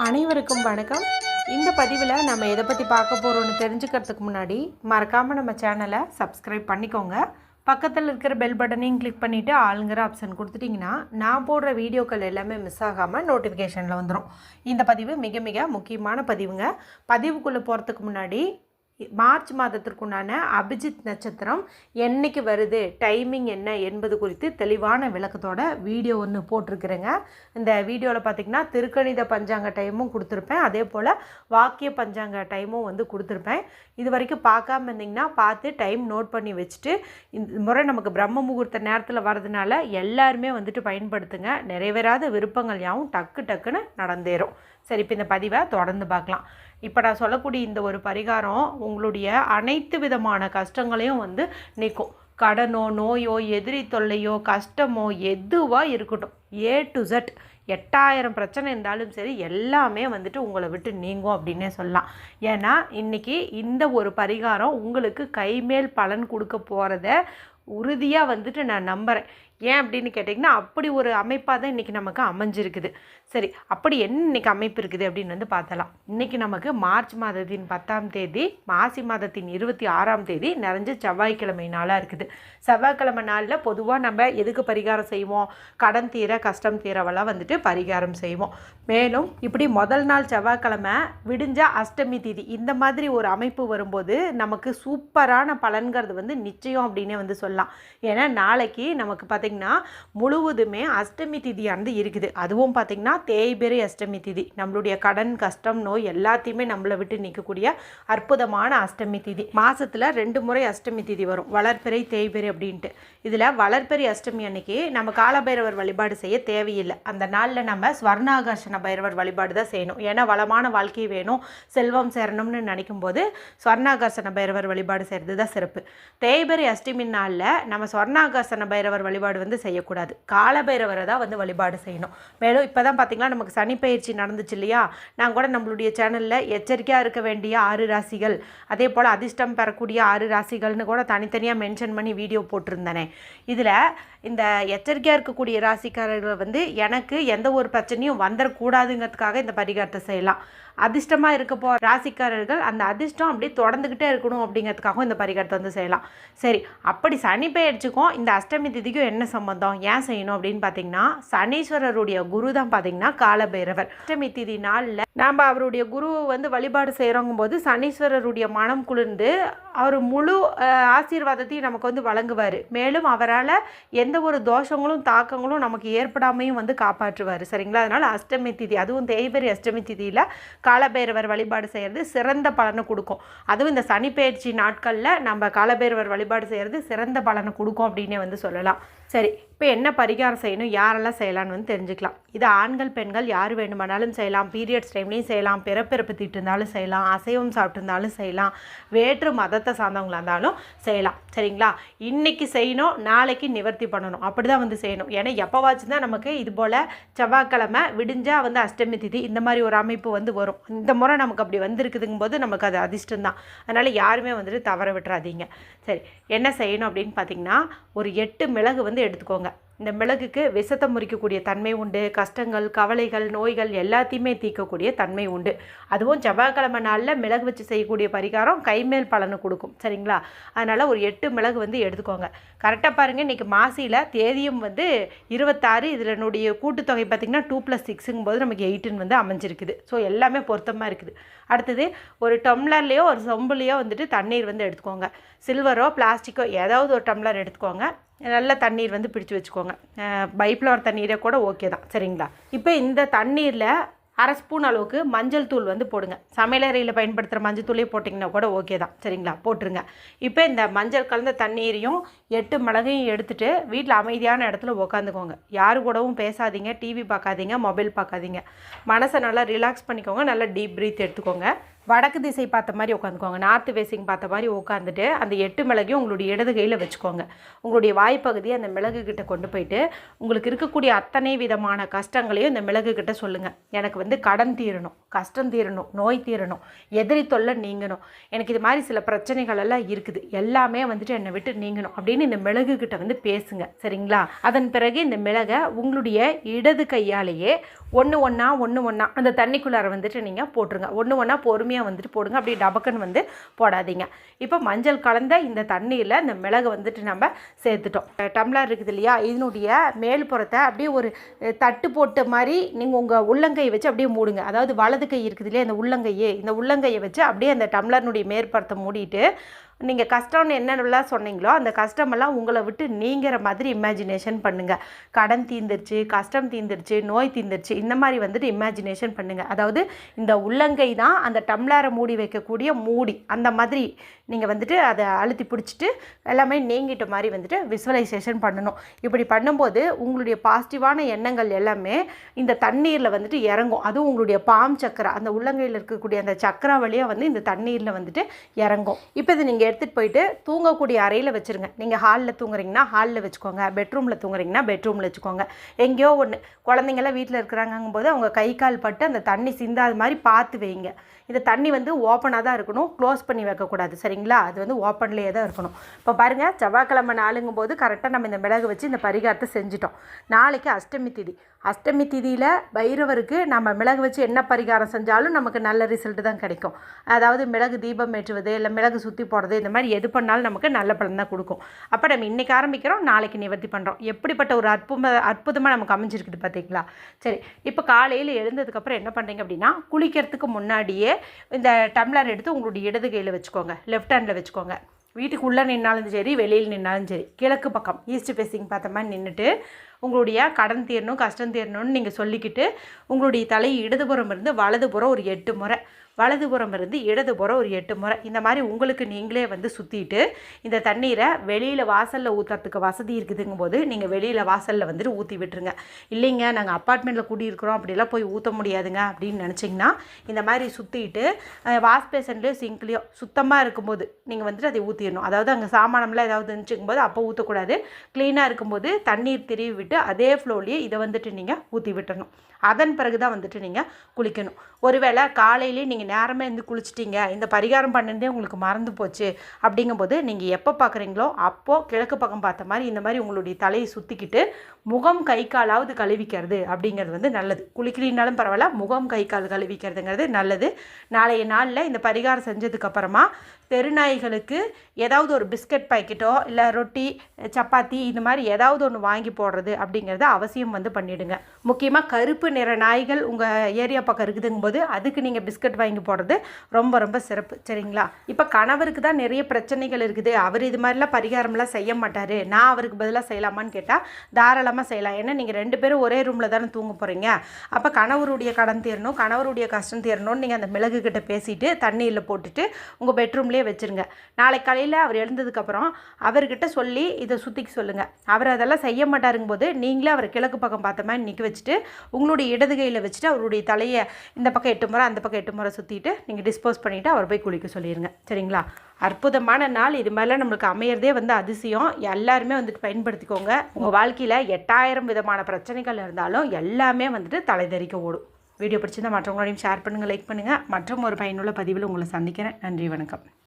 அனைவருக்கும் வணக்கம். இந்த பதிவில் நம்ம எதை பற்றி பார்க்க போகிறோன்னு தெரிஞ்சுக்கிறதுக்கு முன்னாடி மறக்காமல் நம்ம சேனலை சப்ஸ்கிரைப் பண்ணிக்கோங்க. பக்கத்தில் இருக்கிற பெல் பட்டனையும் கிளிக் பண்ணிவிட்டு ஆளுங்கிற ஆப்ஷன் கொடுத்துட்டிங்கன்னா நான் போடுற வீடியோக்கள் எல்லாமே மிஸ் ஆகாமல் நோட்டிஃபிகேஷனில் வந்துடும். இந்த பதிவு மிக மிக முக்கியமான பதிவுங்க. பதிவுக்குள்ளே போகிறதுக்கு முன்னாடி மார்ச் மாதத்திற்குண்டான அபிஜித் நட்சத்திரம் என்னைக்கு வருது, டைமிங் என்ன என்பது குறித்து தெளிவான விளக்கத்தோட வீடியோ ஒன்று போட்டிருக்கிறேங்க. இந்த வீடியோவில் பார்த்திங்கன்னா திருக்கணித பஞ்சாங்க டைமும் கொடுத்துருப்பேன், அதே போல் வாக்கிய பஞ்சாங்க டைமும் வந்து கொடுத்துருப்பேன். இது வரைக்கும் பார்க்காம இருந்திங்கன்னா பார்த்து டைம் நோட் பண்ணி வச்சுட்டு, இந்த முறை நமக்கு பிரம்ம முகூர்த்த நேரத்தில் வரதுனால எல்லாருமே வந்துட்டு பயன்படுத்துங்க. நிறைவேறாத விருப்பங்கள் யாவும் டக்கு டக்குன்னு நடந்தேறும். சரி, இப்போ இந்த பதிவை தொடர்ந்து பார்க்கலாம். இப்போ நான் சொல்லக்கூடிய இந்த ஒரு பரிகாரம் உங்களுடைய அனைத்து விதமான கஷ்டங்களையும் வந்து நீக்கும். கடனோ, நோயோ, எதிரி தொல்லையோ, கஷ்டமோ எதுவாக இருக்கட்டும், A to Z 8000 பிரச்சனை இருந்தாலும் சரி எல்லாமே வந்துட்டு உங்களை விட்டு நீங்கும் அப்படின்னே சொல்லலாம். ஏன்னா இன்றைக்கி இந்த ஒரு பரிகாரம் உங்களுக்கு கைமேல் பலன் கொடுக்க போகிறத உறுதியாக வந்துட்டு நான் நம்புகிறேன். ஏன் அப்படின்னு கேட்டிங்கன்னா, அப்படி ஒரு அமைப்பாக தான் இன்றைக்கி நமக்கு அமைஞ்சிருக்குது. சரி, அப்படி என்ன இன்றைக்கி அமைப்பு இருக்குது அப்படின்னு வந்து பார்த்தலாம். இன்றைக்கி நமக்கு மார்ச் மாதத்தின் 10ஆம் தேதி, மாசி மாதத்தின் 26ஆம் தேதி நிறைஞ்ச செவ்வாய்க்கிழமை நாளாக இருக்குது. செவ்வாய்க்கிழமை நாளில் பொதுவாக நம்ம எதுக்கு பரிகாரம் செய்வோம்? கடன் தீர, கஷ்டம் தீரவெல்லாம் வந்துட்டு பரிகாரம் செய்வோம். மேலும் இப்படி முதல் நாள் செவ்வாய்க்கிழமை விடிஞ்ச அஷ்டமி திதி இந்த மாதிரி ஒரு அமைப்பு வரும்போது நமக்கு சூப்பரான பலன்கிறது வந்து நிச்சயம் அப்படின்னே வந்து சொல்லலாம். ஏன்னா நாளைக்கு நமக்கு பார்த்திங்கன்னா முழுவதுமே அஷ்டமி திதியானது இருக்குது. அதுவும் பார்த்திங்கன்னா தேய்பிறை அஷ்டமி திதி. நம்மளுடைய கடன், கஷ்டம், நோய் எல்லாத்தையுமே நம்மளை விட்டு நிற்கக்கூடிய அற்புதமான அஷ்டமி திதி. மாதத்தில் 2 முறை அஷ்டமி திதி வரும், வளர்பிறை, தேய்பிறை அப்படின்ட்டு. இதில் வளர்பிறை அஷ்டமி அன்னைக்கு நம்ம காலபைரவர் வழிபாடு செய்ய தேவையில்லை. அந்த நாளில் நம்ம ஸ்வர்ணாகர்ஷண பைரவர் வழிபாடு தான் செய்யணும். ஏன்னா வளமான வாழ்க்கை வேணும், செல்வம் சேரணும்னு நினைக்கும் போது ஸ்வர்ணாகர்ஷண பைரவர் வழிபாடு செய்கிறது தான் சிறப்பு. தேய்பிறை அஷ்டமி நாளில் நம்ம ஸ்வர்ணாகர்ஷண பைரவர் வழிபாடு வந்து செய்யக்கூடாது, காலபைரவரை தான் வந்து வழிபாடு செய்யணும். மேலும் இப்போ தான் பார்த்திங்கன்னா நமக்கு சனி பயிற்சி நடந்துச்சு இல்லையா? நான் கூட நம்மளுடைய சேனலில் எச்சரிக்கையாக இருக்க வேண்டிய 6 ராசிகள், அதே போல் அதிர்ஷ்டம் பெறக்கூடிய 6 ராசிகள்னு கூட தனித்தனியாக மென்ஷன் பண்ணி வீடியோ போட்டிருந்தேனே. இதில் இந்த எச்சரிக்கையாக இருக்கக்கூடிய ராசிக்காரர்கள் வந்து எனக்கு எந்த ஒரு பிரச்சனையும் வந்துடக்கூடாதுங்கிறதுக்காக இந்த பரிகாரத்தை செய்யலாம். அதிர்ஷ்டமாக இருக்க போகிற ராசிக்காரர்கள் அந்த அதிர்ஷ்டம் அப்படியே தொடர்ந்துக்கிட்டே இருக்கணும் அப்படிங்கிறதுக்காகவும் இந்த பரிகாரத்தை வந்து செய்யலாம். சரி, அப்படி சனி பெயர்ச்சிக்கும் இந்த அஷ்டமி திதிக்கும் என்ன சம்பந்தம், ஏன் செய்யணும் அப்படின்னு பார்த்தீங்கன்னா, சனீஸ்வரருடைய குரு தான் பார்த்தீங்கன்னா காலபைரவர். அஷ்டமி திதி நாளில் நாம் அவருடைய குருவை வந்து வழிபாடு செய்கிறோங்கும் போது சனீஸ்வரருடைய மனம் குளிர்ந்து அவர் முழு ஆசீர்வாதத்தையும் நமக்கு வந்து வழங்குவார். மேலும் அவரால் எந்த ஒரு தோஷங்களும் தாக்கங்களும் நமக்கு ஏற்படாமையும் வந்து காப்பாற்றுவார். சரிங்களா? அதனால் அஷ்டமி திதி, அதுவும் தேய்பிறை அஷ்டமி திதியில் காலபைரவர் வழிபாடு செய்கிறது சிறந்த பலனை கொடுக்கும். அதுவும் இந்த சனி பயிற்சி நாட்களில் நம்ம காலபைரவர் வழிபாடு செய்கிறது சிறந்த பலனை கொடுக்கும் அப்படின்னே வந்து சொல்லலாம். சரி, இப்போ என்ன பரிகாரம் செய்யணும், யாரெல்லாம் செய்யலான்னு வந்து தெரிஞ்சுக்கலாம். இது ஆண்கள், பெண்கள் யார் வேணுமானாலும் செய்யலாம். பீரியட்ஸ் டைம்லேயும் செய்யலாம், பிறப்பிறப்பு தீட்டு இருந்தாலும் செய்யலாம், அசைவம் சாப்பிட்டுருந்தாலும் செய்யலாம், வேற்று மதத்தை சார்ந்தவங்களாக இருந்தாலும் செய்யலாம். சரிங்களா? இன்றைக்கி செய்யணும், நாளைக்கு நிவர்த்தி பண்ணணும், அப்படி தான் வந்து செய்யணும். ஏன்னா எப்போவாச்சும் தான் நமக்கு இது போல் செவ்வாய்க்கிழமை விடிஞ்சால் வந்து அஷ்டமி திதி இந்த மாதிரி ஒரு அமைப்பு வந்து வரும். இந்த முறை நமக்கு அப்படி வந்திருக்குதுங்கும் போது நமக்கு அது அதிர்ஷ்டம் தான். அதனால் யாருமே வந்துட்டு தவற விட்டுறாதீங்க. சரி, என்ன செய்யணும் அப்படின்னு பார்த்தீங்கன்னா, ஒரு 8 மிளகு வந்து எடுத்துக்கோங்க. இந்த மிளகுக்கு விஷத்தை முறிக்கக்கூடிய தன்மை உண்டு. கஷ்டங்கள், கவலைகள், நோய்கள் எல்லாத்தையுமே தீர்க்கக்கூடிய தன்மை உண்டு. அதுவும் செவ்வாய்க்கிழமை நாளில் மிளகு வச்சு செய்யக்கூடிய பரிகாரம் கைமேல் பலனை கொடுக்கும். சரிங்களா? அதனால் ஒரு 8 மிளகு வந்து எடுத்துக்கோங்க. கரெக்டாக பாருங்கள், இன்றைக்கி மாசியில் தேதியும் வந்து 26. இதில் என்னுடைய கூட்டுத்தொகை பார்த்திங்கன்னா 2 + 6ங்கும் போது நமக்கு 8ன்னு வந்து அமைஞ்சிருக்குது. ஸோ எல்லாமே பொருத்தமாக இருக்குது. அடுத்தது ஒரு டம்ளர்லேயோ ஒரு சொம்புலேயோ வந்துட்டு தண்ணீர் வந்து எடுத்துக்கோங்க. சில்வரோ பிளாஸ்டிக்கோ ஏதாவது ஒரு டம்ளர் எடுத்துக்கோங்க. நல்ல தண்ணீர் வந்து பிடிச்சி வச்சுக்கோங்க. பைப்பில் வர தண்ணீரே கூட ஓகே தான். சரிங்களா? இப்போ இந்த தண்ணீரில் 1/2 ஸ்பூன் அளவுக்கு மஞ்சள் தூள் வந்து போடுங்க. சமையலறையில் பயன்படுத்துகிற மஞ்சள் தூளே போட்டிங்கன்னா கூட ஓகே தான். சரிங்களா? போட்டுருங்க. இப்போ இந்த மஞ்சள் கலந்த தண்ணீரையும் 8 மிளகையும் எடுத்துகிட்டு வீட்டில் அமைதியான இடத்துல உக்காந்துக்கோங்க. யாரு கூடவும் பேசாதீங்க, டிவி பார்க்காதீங்க, மொபைல் பார்க்காதீங்க. மனசை நல்லா ரிலாக்ஸ் பண்ணிக்கோங்க. நல்லா டீப் ப்ரீத் எடுத்துக்கோங்க. வடக்கு திசை பார்த்த மாதிரி உட்காந்துக்கோங்க. நார்த்து ஃபேஸிங் பார்த்த மாதிரி உட்காந்துட்டு அந்த 8 மிளகையும் உங்களுடைய இடது கையில் வச்சுக்கோங்க. உங்களுடைய வாய்ப்பகுதியை அந்த மிளகு கிட்ட கொண்டு போயிட்டு உங்களுக்கு இருக்கக்கூடிய அத்தனை விதமான கஷ்டங்களையும் இந்த மிளகு கிட்ட சொல்லுங்கள். எனக்கு கடன் தீரணும், கஷ்டம் தீரணும், நோய் தீரணும், எதிரி தொல்லை நீங்கணும், எனக்கு இது மாதிரி சில பிரச்சனைகள் எல்லாம் இருக்குது, எல்லாமே என்னை விட்டு நீங்கணும் அப்படின்னு இந்த மிளகு கிட்ட பேசுங்க. சரிங்களா? அதன் பிறகு இந்த மிளகை உங்களுடைய இடது கையாலேயே ஒன்று ஒன்றா அந்த தண்ணிக்குள்ளார நீங்கள் போட்டுருங்க. ஒன்று ஒன்றா பொறுமையாக போடுங்க. அப்படி டபக்குன்னு போடாதீங்க. இப்போ மஞ்சள் கலந்த இந்த தண்ணியில் இந்த மிளகு நம்ம சேர்த்துட்டோம். டம்ளர் இருக்குது இல்லையா, இதனுடைய மேல் புறத்தை அப்படியே ஒரு தட்டு போட்ட மாதிரி நீங்கள் உங்கள் உள்ளங்கையை வச்சு அப்படியே மூடுங்க. அதாவது வலது கை இருக்குது இல்லையா, இந்த உள்ளங்கையை வச்சு அப்படியே அந்த டம்ளர்னுடைய மேற்புறத்தை மூடிட்டு நீங்கள் கஷ்டம்னு என்னென்னலாம் சொன்னீங்களோ அந்த கஷ்டமெல்லாம் உங்களை விட்டு நீங்கிற மாதிரி இமேஜினேஷன் பண்ணுங்கள். கடன் தீர்ந்துருச்சு, கஷ்டம் தீர்ந்துருச்சு, நோய் தீர்ந்துருச்சு, இந்த மாதிரி இமேஜினேஷன் பண்ணுங்கள். அதாவது இந்த உள்ளங்கை தான் அந்த டம்ளரை மூடி வைக்கக்கூடிய மூடி. அந்த மாதிரி நீங்கள் அதை அழுத்தி பிடிச்சிட்டு எல்லாமே நீங்கிட்ட மாதிரி விசுவலைசேஷன் பண்ணணும். இப்படி பண்ணும்போது உங்களுடைய பாசிட்டிவான எண்ணங்கள் எல்லாமே இந்த தண்ணீரில் இறங்கும். அதுவும் உங்களுடைய பாம் சக்கரா, அந்த உள்ளங்கையில் இருக்கக்கூடிய அந்த சக்கரா வழியாக இந்த தண்ணீரில் இறங்கும். இப்போ இதை நீங்கள் எடுத்துகிட்டு போயிட்டு தூங்கக்கூடிய அறையில் வச்சுருங்க. நீங்கள் ஹாலில் தூங்குறீங்கன்னா ஹாலில் வச்சுக்கோங்க, பெட்ரூமில் தூங்குறீங்கன்னா பெட்ரூமில் வச்சுக்கோங்க. எங்கேயோ ஒன்று குழந்தைங்களாம் வீட்டில் இருக்கிறாங்கும் போது அவங்க கை கால் பட்டு அந்த தண்ணி சிந்தாத மாதிரி பார்த்து வைங்க. இந்த தண்ணி ஓப்பனாக தான் இருக்கணும், க்ளோஸ் பண்ணி வைக்கக்கூடாது. சரிங்களா? அது ஓப்பன்லேயே தான் இருக்கணும். இப்போ பாருங்கள், செவ்வாய்க்கிழமை நாளுங்கும் போது கரெக்டாக நம்ம இந்த மிளகு வச்சு இந்த பரிகாரத்தை செஞ்சுட்டோம். நாளைக்கு அஷ்டமி திதி. அஷ்டமி திதியில் பைரவருக்கு நம்ம மிளகு வச்சு என்ன பரிகாரம் செஞ்சாலும் நமக்கு நல்ல ரிசல்ட்டு தான் கிடைக்கும். அதாவது மிளகு தீபம் ஏற்றுவது, இல்லை மிளகு சுற்றி போடுறது, இந்த மாதிரி எது பண்ணாலும் நமக்கு நல்ல பலன் தான் கொடுக்கும். அப்போ நம்ம இன்றைக்கி ஆரம்பிக்கிறோம், நாளைக்கு நிவர்த்தி பண்ணுறோம். எப்படிப்பட்ட ஒரு அற்புதமாக நமக்கு அமைஞ்சிருக்குது பார்த்தீங்களா? சரி, இப்போ காலையில் எழுந்ததுக்கப்புறம் என்ன பண்ணுறீங்க அப்படின்னா, குளிக்கிறதுக்கு முன்னாடியே இந்த டம்ளர் எடுத்து உங்களுடைய இடது கையில் வச்சுக்கோங்க, லெஃப்ட் ஹேண்டில் வச்சுக்கோங்க. வீட்டுக்குள்ளே நின்னாலும் சரி, வெளியில் நின்னாலும் சரி, கிழக்கு பக்கம் ஈஸ்ட் ஃபேஸிங் பார்த்த மாதிரி நின்றுட்டு உங்களுடைய கடன் தீரணும், கஷ்டம் தீரணும்னு நீங்கள் சொல்லிக்கிட்டு உங்களுடைய தலை இடதுபுறம் இருந்து வலதுபுறம் ஒரு 8 முறை, வலதுபுறம் இருந்து இடதுபுறம் ஒரு 8 முறை, இந்த மாதிரி உங்களுக்கு நீங்களே சுற்றிட்டு இந்த தண்ணீரை வெளியில் வாசலில் ஊற்றுறதுக்கு வசதி இருக்குதுங்கும் போது நீங்கள் வெளியில் வாசலில் ஊற்றி விட்டுருங்க. இல்லைங்க நாங்கள் அப்பார்ட்மெண்ட்டில் கூட்டியிருக்கிறோம், அப்படிலாம் போய் ஊற்ற முடியாதுங்க அப்படின்னு நினச்சிங்கன்னா இந்த மாதிரி சுற்றிட்டு வாஷ் பேசன்லேயோ சிங்க்லேயோ சுத்தமாக இருக்கும்போது நீங்கள் அதை ஊற்றிடணும். அதாவது அங்கே சாமானம்லாம் ஏதாவது இருந்துச்சுக்கும் போது அப்போ ஊற்றக்கூடாது. க்ளீனாக இருக்கும்போது தண்ணீர் திருவி விட்டு அதே ஃப்ளோலேயே இதை நீங்கள் ஊற்றி விட்டுறணும். அதன் பிறகு தான் நீங்கள் குளிக்கணும். ஒருவேளை காலையிலே நீங்கள் நேரமே குளிச்சிட்டிங்க, இந்த பரிகாரம் பண்ணிருந்தே உங்களுக்கு மறந்து போச்சு அப்படிங்கும்போது நீங்கள் எப்போ பார்க்குறீங்களோ அப்போது கிழக்கு பக்கம் பார்த்த மாதிரி இந்த மாதிரி உங்களுடைய தலையை சுற்றிக்கிட்டு முகம் கை காலாவது கழுவிக்கிறது அப்படிங்கிறது நல்லது. குளிக்கிறீங்கனாலும் பரவாயில்ல, முகம் கை கால் கழுவிக்கிறதுங்கிறது நல்லது. நாளைய நாளில் இந்த பரிகாரம் செஞ்சதுக்கப்புறமா தெருநாய்களுக்கு ஏதாவது ஒரு பிஸ்கட் பாக்கெட்டோ இல்லை ரொட்டி சப்பாத்தி இந்த மாதிரி ஏதாவது ஒன்று வாங்கி போடுறது அப்படிங்கிறத அவசியம் பண்ணிவிடுங்க. முக்கியமாக கருப்பு நிற நாய்கள் உங்கள் ஏரியா பக்கம் இருக்குதுங்கும்போது அதுக்கு நீங்கள் பிஸ்கட் வாங்கி போடுறது ரொம்ப ரொம்ப சிறப்பு. சரிங்களா? இப்போ கணவருக்கு தான் நிறைய பிரச்சனைகள் இருக்குது, அவர் இது மாதிரிலாம் பரிகாரம்லாம் செய்ய மாட்டார், நான் அவருக்கு பதிலாக செய்யலாமான்னு கேட்டால் தாராளமாக செய்யலாம். ஏன்னா நீங்கள் 2 பேரும் ஒரே ரூமில் தானே தூங்க போகிறீங்க. அப்போ கணவருடைய கடன் தீரணும், கணவருடைய கஷ்டம் தீரணும்னு நீங்கள் அந்த மிளகு கிட்ட பேசிட்டு தண்ணியில் போட்டுட்டு உங்கள் பெட்ரூம்லேயே வச்சுருங்க. நாளை காலையில் அவர் எழுந்ததுக்கப்புறம் அவர்கிட்ட சொல்லி இதை சுற்றிக்க சொல்லுங்கள். அவர் அதெல்லாம் செய்ய மாட்டாருங்கும் போது நீங்களே அவர் கிழக்கு பக்கம் பார்த்த மாதிரி நிற்க வச்சுட்டு உங்களுடைய இடது கையில் வச்சுட்டு அவருடைய தலையை இந்த பக்கம் 8 முறை அந்த பக்கம் 8 முறை சுற்றிட்டு நீங்கள் டிஸ்போஸ் பண்ணிவிட்டு அவர் போய் குளிக்க சொல்லிடுங்க. சரிங்களா? அற்புதமான நாள். இது மாதிரிலாம் நம்மளுக்கு அமையிறதே அதிசயம். எல்லாருமே பயன்படுத்திக்கோங்க. உங்கள் வாழ்க்கையில் 8000 விதமான பிரச்சனைகள் இருந்தாலும் எல்லாமே தலைதறிக்க ஓடும். வீடியோ பிடிச்சிருந்தால் மற்றவங்களோடையும் ஷேர் பண்ணுங்கள், லைக் பண்ணுங்கள். மற்றும் ஒரு பயனுள்ள பதிவில் உங்களை சந்திக்கிறேன். நன்றி, வணக்கம்.